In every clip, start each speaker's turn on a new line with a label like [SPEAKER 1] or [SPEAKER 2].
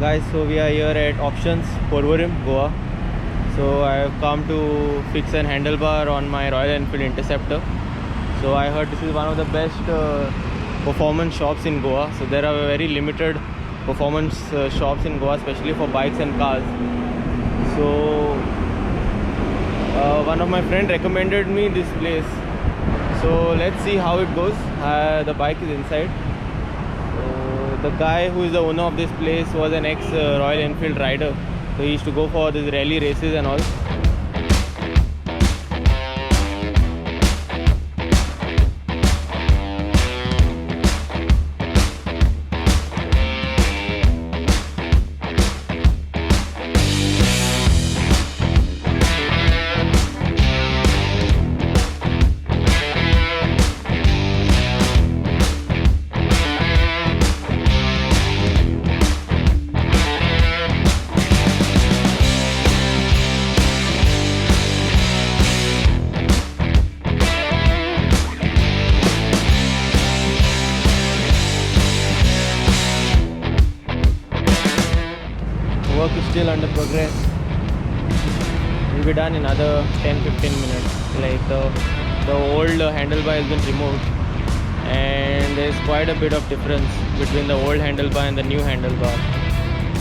[SPEAKER 1] Guys, so we are here at Options, Porvorim, Goa. So I have come to fix an handlebar on my Royal Enfield Interceptor. So I heard this is one of the best performance shops in Goa. So there are very limited performance shops in Goa, especially for bikes and cars. So one of my friends recommended me this place. So let's see how it goes. The bike is inside. The guy who is the owner of this place was an ex-Royal Enfield rider. So he used to go for these rally races and all. Work is still under progress. It will be done in another 10-15 minutes. Like the old handlebar has been removed, and there is quite a bit of difference between the old handlebar and the new handlebar.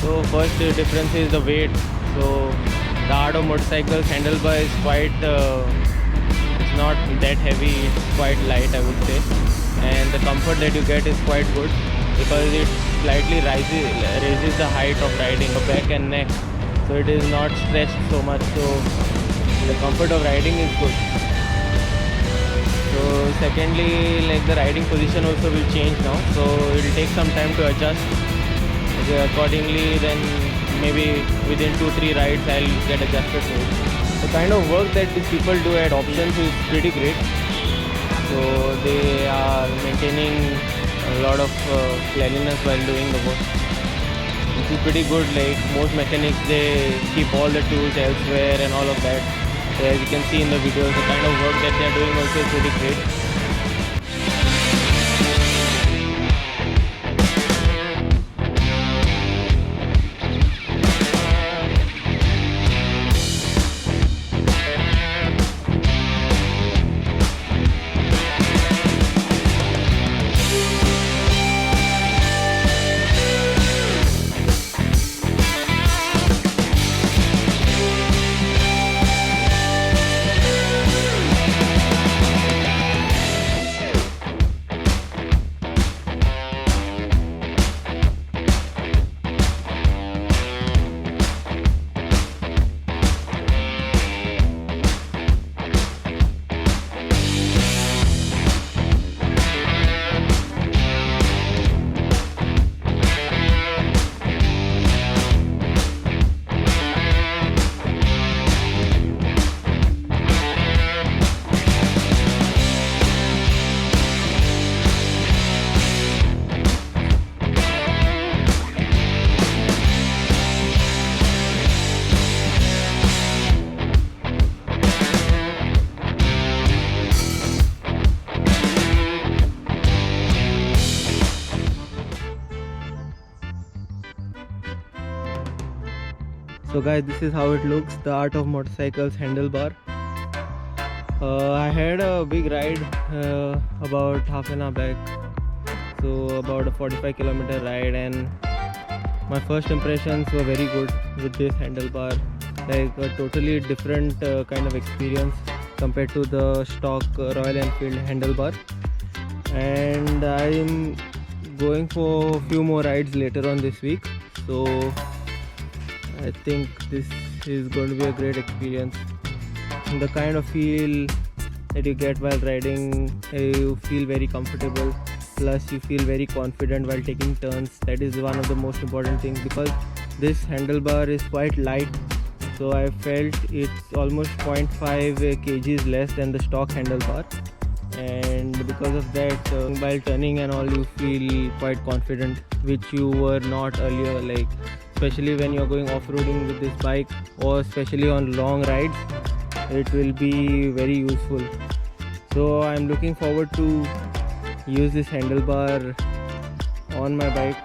[SPEAKER 1] So first difference is the weight. So the artofmotorcycles handlebar is quite it's not that heavy, it's quite light, I would say, and the comfort that you get is quite good because it slightly raises the height of riding, the back and neck, so it is not stretched so much, so the comfort of riding is good. So secondly, like the riding position also will change now, so it will take some time to adjust. Okay, accordingly, then maybe within 2-3 rides I'll get adjusted to it. The kind of work that these people do at Options is pretty great. So they are maintaining a lot of cleanliness while doing the work, which is pretty good. Like most mechanics, they keep all the tools elsewhere and all of that. So as you can see in the videos, the kind of work that they are doing also is pretty great. So guys, this is how it looks, the artofmotorcycles handlebar. I had a big ride about half an hour back, so about a 45-kilometer ride, and my first impressions were very good with this handlebar. Like a totally different kind of experience compared to the stock Royal Enfield handlebar. And I'm going for a few more rides later on this week, so I think this is going to be a great experience. And the kind of feel that you get while riding, you feel very comfortable, plus you feel very confident while taking turns. That is one of the most important things, because this handlebar is quite light, so I felt it's almost 0.5 kgs less than the stock handlebar, and because of that, while turning and all, you feel quite confident, which you were not earlier. Like especially when you're going off-roading with this bike, or especially on long rides, it will be very useful. So I'm looking forward to use this handlebar on my bike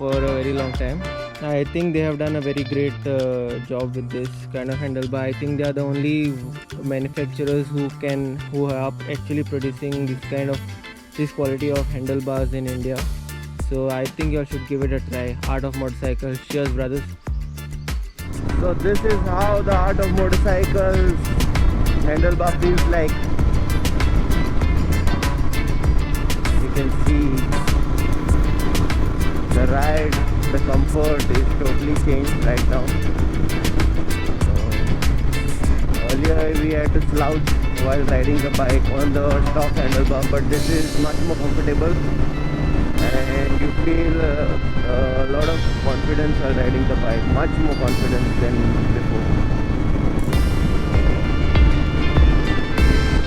[SPEAKER 1] for a very long time. I think they have done a very great job with this kind of handlebar. I think they are the only manufacturers who are actually producing this quality of handlebars in India. So I think you all should give it a try. Art of Motorcycles. Cheers, brothers. So this is how the Art of Motorcycles handlebar feels like. You can see the ride, the comfort is totally changed right now. Earlier we had to slouch while riding the bike on the stock handlebar, but this is much more comfortable and you feel a lot of confidence while riding the bike, much more confidence than before.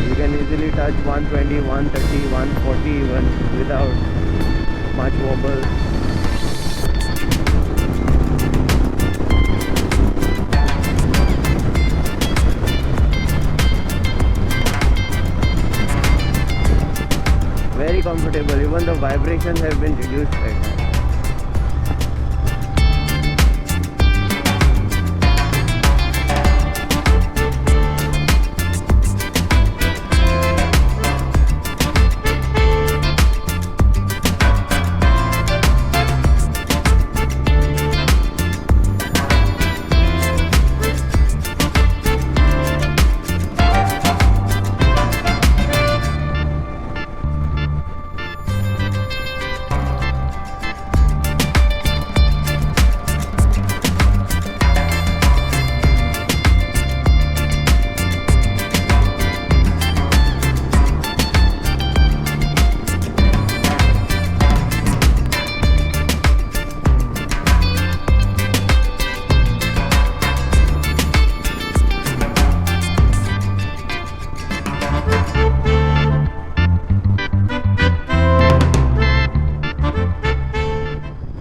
[SPEAKER 1] You can easily touch 120, 130, 140 even without much wobble. Very comfortable, even the vibrations have been reduced right now.